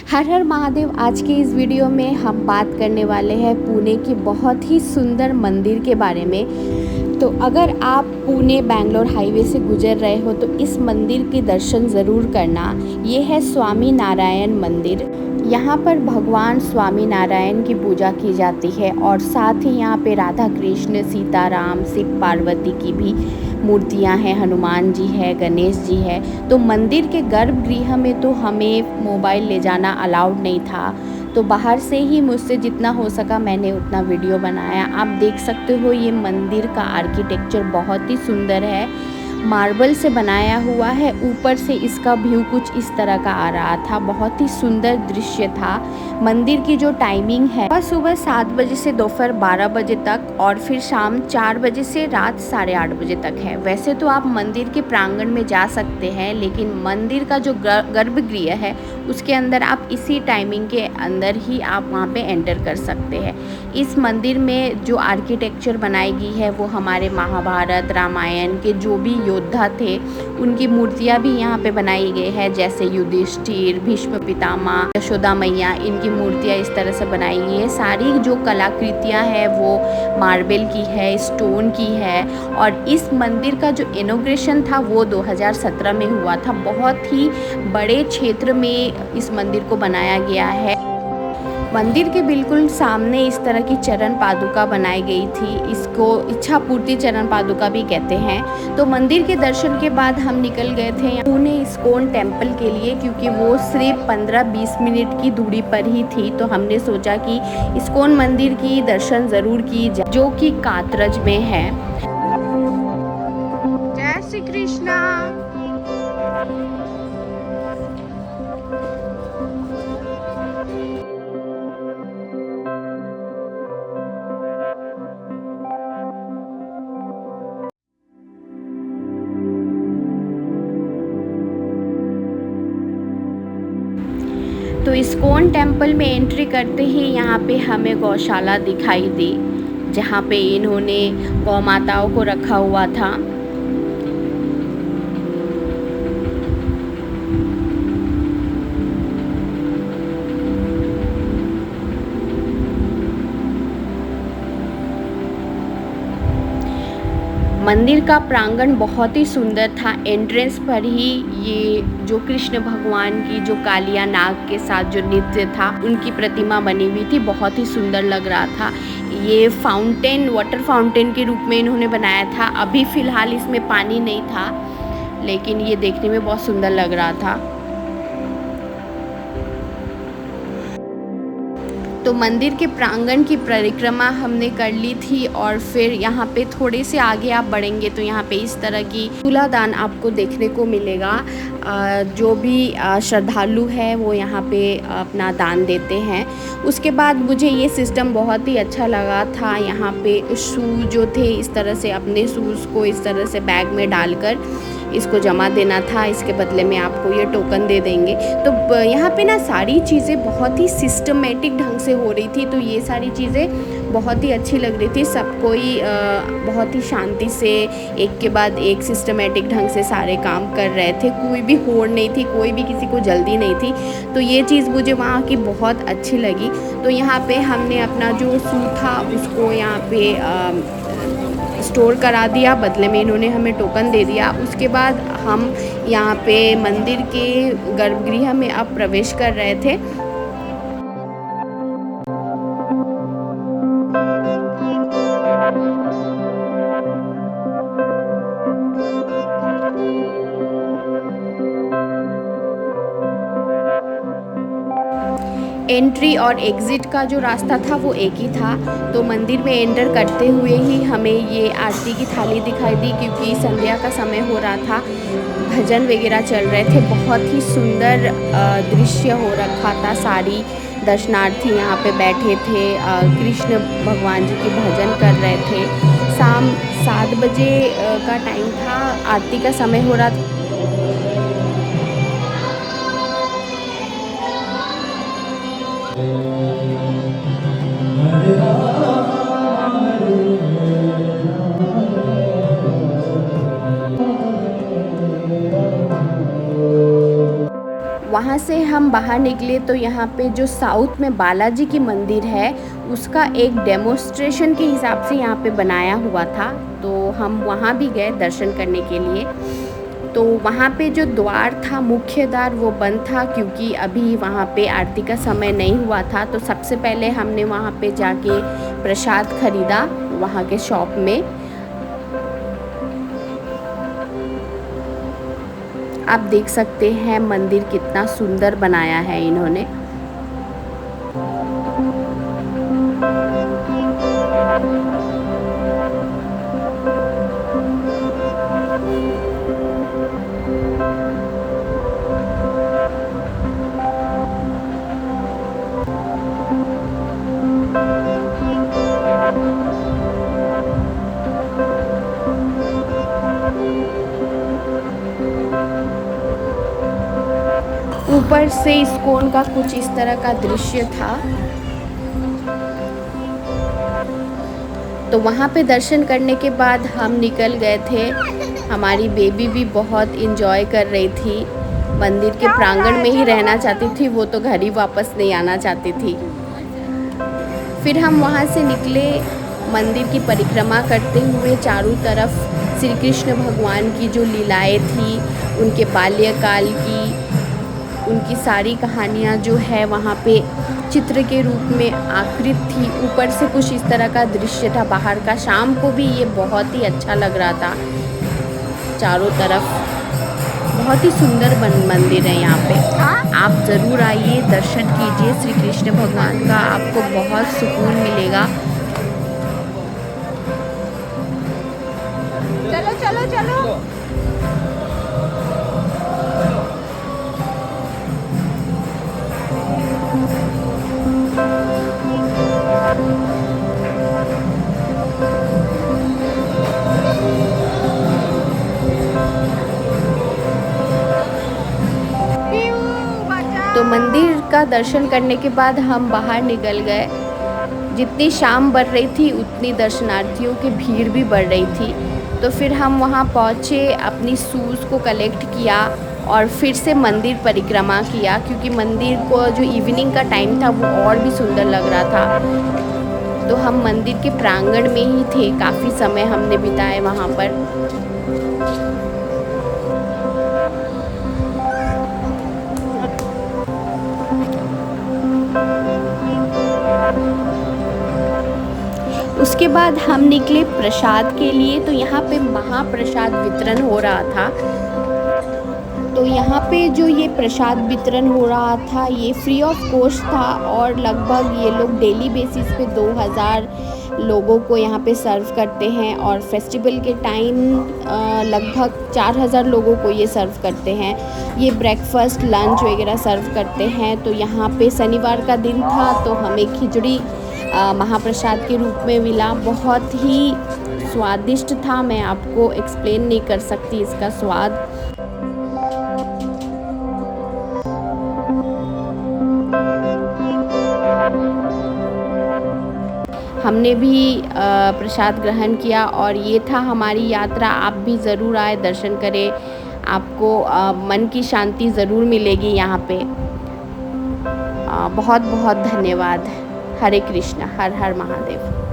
हर हर महादेव। आज के इस वीडियो में हम बात करने वाले हैं पुणे की बहुत ही सुंदर मंदिर के बारे में। तो अगर आप पुणे बेंगलोर हाईवे से गुजर रहे हो तो इस मंदिर के दर्शन ज़रूर करना। ये है स्वामी नारायण मंदिर। यहाँ पर भगवान स्वामी नारायण की पूजा की जाती है और साथ ही यहाँ पे राधा कृष्ण, सीताराम, शिव पार्वती की भी मूर्तियाँ हैं, हनुमान जी है, गणेश जी है। तो मंदिर के गर्भगृह में तो हमें मोबाइल ले जाना अलाउड नहीं था, तो बाहर से ही मुझसे जितना हो सका मैंने उतना वीडियो बनाया। आप देख सकते हो ये मंदिर का आर्किटेक्चर बहुत ही सुंदर है, मार्बल से बनाया हुआ है। ऊपर से इसका व्यू कुछ इस तरह का आ रहा था, बहुत ही सुंदर दृश्य था। मंदिर की जो टाइमिंग है वह सुबह 7 बजे से दोपहर 12 बजे तक और फिर शाम 4 बजे से रात 8:30 बजे तक है। वैसे तो आप मंदिर के प्रांगण में जा सकते हैं, लेकिन मंदिर का जो गर्भगृह है उसके अंदर आप इसी टाइमिंग के अंदर ही आप वहाँ पे एंटर कर सकते हैं। इस मंदिर में जो आर्किटेक्चर बनाई गई है वो हमारे महाभारत रामायण के जो भी योद्धा थे उनकी मूर्तियाँ भी यहाँ पे बनाई गई है, जैसे युधिष्ठिर, भीष्म पितामह, यशोदा मैया, इनकी मूर्तियाँ इस तरह से बनाई गई है। सारी जो कलाकृतियाँ हैं वो मार्बल की है, स्टोन की है। और इस मंदिर का जो इनॉग्रेशन था वो 2017 में हुआ था। बहुत ही बड़े क्षेत्र में इस मंदिर को बनाया गया है। मंदिर के बिल्कुल सामने इस तरह की चरण पादुका बनाई गई थी, इसको इच्छा पूर्ति चरण पादुका भी कहते हैं। तो मंदिर के दर्शन के बाद हम निकल गए थे पुणे इस्कॉन टेम्पल के लिए, क्योंकि वो सिर्फ 15-20 मिनट की दूरी पर ही थी। तो हमने सोचा कि इस्कॉन मंदिर की दर्शन ज़रूर की जाए, जो कि कात्रज में है। जय श्री कृष्णा। तो इस्कॉन टेम्पल में एंट्री करते ही यहाँ पे हमें गौशाला दिखाई दी, जहाँ पे इन्होंने गौ माताओं को रखा हुआ था। मंदिर का प्रांगण बहुत ही सुंदर था। एंट्रेंस पर ही ये जो कृष्ण भगवान की जो कालिया नाग के साथ जो नृत्य था उनकी प्रतिमा बनी हुई थी, बहुत ही सुंदर लग रहा था। ये फाउंटेन, वाटर फाउंटेन के रूप में इन्होंने बनाया था। अभी फ़िलहाल इसमें पानी नहीं था, लेकिन ये देखने में बहुत सुंदर लग रहा था। तो मंदिर के प्रांगण की परिक्रमा हमने कर ली थी और फिर यहाँ पे थोड़े से आगे आप बढ़ेंगे तो यहाँ पे इस तरह की तुलादान आपको देखने को मिलेगा। जो भी श्रद्धालु है वो यहाँ पे अपना दान देते हैं। उसके बाद मुझे ये सिस्टम बहुत ही अच्छा लगा था। यहाँ पे शूज़ जो थे इस तरह से अपने शूज़ को इस तरह से बैग में डालकर इसको जमा देना था, इसके बदले में आपको ये टोकन दे देंगे। तो यहाँ पे ना सारी चीज़ें बहुत ही सिस्टमेटिक ढंग से हो रही थी, तो ये सारी चीज़ें बहुत ही अच्छी लग रही थी। सब कोई बहुत ही शांति से एक के बाद एक सिस्टमेटिक ढंग से सारे काम कर रहे थे। कोई भी होड़ नहीं थी, कोई भी किसी को जल्दी नहीं थी। तो ये चीज़ मुझे वहाँ की बहुत अच्छी लगी। तो यहाँ पे हमने अपना जो शू था उसको यहाँ पे स्टोर करा दिया, बदले में इन्होंने हमें टोकन दे दिया। उसके बाद हम यहाँ पे मंदिर के गर्भगृह में अब प्रवेश कर रहे थे। एंट्री और एग्ज़िट का जो रास्ता था वो एक ही था। तो मंदिर में एंटर करते हुए ही हमें ये आरती की थाली दिखाई दी, क्योंकि संध्या का समय हो रहा था, भजन वगैरह चल रहे थे। बहुत ही सुंदर दृश्य हो रखा था। सारी दर्शनार्थी यहाँ पे बैठे थे, कृष्ण भगवान जी की भजन कर रहे थे। शाम 7 बजे का टाइम था, आरती का समय हो रहा था। वहाँ वहाँ से हम बाहर निकले तो यहाँ पे जो साउथ में बालाजी की मंदिर है उसका एक डेमोस्ट्रेशन के हिसाब से यहाँ पे बनाया हुआ था, तो हम वहाँ भी गए दर्शन करने के लिए। तो वहाँ पे जो द्वार था, मुख्य द्वार, वो बंद था क्योंकि अभी वहाँ पे आरती का समय नहीं हुआ था। तो सबसे पहले हमने वहाँ पे जाके प्रसाद खरीदा वहाँ के शॉप में। आप देख सकते हैं मंदिर कितना सुंदर बनाया है इन्होंने। ऊपर से इस्कॉन का कुछ इस तरह का दृश्य था। तो वहाँ पे दर्शन करने के बाद हम निकल गए थे। हमारी बेबी भी बहुत इंजॉय कर रही थी, मंदिर के प्रांगण में ही रहना चाहती थी, वो तो घर ही वापस नहीं आना चाहती थी। फिर हम वहाँ से निकले मंदिर की परिक्रमा करते हुए। चारों तरफ श्री कृष्ण भगवान की जो लीलाएं थी, उनके बाल्यकाल की, उनकी सारी कहानियाँ जो है वहाँ पे चित्र के रूप में आकृत थी। ऊपर से कुछ इस तरह का दृश्य था बाहर का। शाम को भी ये बहुत ही अच्छा लग रहा था। चारों तरफ बहुत ही सुंदर मंदिर है यहाँ पे। आप ज़रूर आइए, दर्शन कीजिए श्री कृष्ण भगवान का, आपको बहुत सुकून मिलेगा। चलो चलो चलो। तो मंदिर का दर्शन करने के बाद हम बाहर निकल गए। जितनी शाम बढ़ रही थी उतनी दर्शनार्थियों की भीड़ भी बढ़ रही थी। तो फिर हम वहाँ पहुँचे, अपनी शूज़ को कलेक्ट किया और फिर से मंदिर परिक्रमा किया, क्योंकि मंदिर को जो इवनिंग का टाइम था वो और भी सुंदर लग रहा था। तो हम मंदिर के प्रांगण में ही थे, काफ़ी समय हमने बिताए वहाँ पर। उसके बाद हम निकले प्रसाद के लिए। तो यहाँ पे महाप्रसाद वितरण हो रहा था। तो यहाँ पे जो ये प्रसाद वितरण हो रहा था ये फ्री ऑफ कॉस्ट था, और लगभग ये लोग डेली बेसिस पे 2000 लोगों को यहाँ पे सर्व करते हैं, और फेस्टिवल के टाइम लगभग 4000 लोगों को ये सर्व करते हैं। ये ब्रेकफास्ट, लंच वगैरह सर्व करते हैं। तो यहाँ पे शनिवार का दिन था तो हमें खिचड़ी महाप्रसाद के रूप में मिला। बहुत ही स्वादिष्ट था, मैं आपको एक्सप्लेन नहीं कर सकती इसका स्वाद। हमने भी प्रसाद ग्रहण किया और ये था हमारी यात्रा। आप भी ज़रूर आए, दर्शन करें, आपको मन की शांति ज़रूर मिलेगी यहाँ पे। बहुत बहुत धन्यवाद। हरे कृष्णा, हर हर महादेव।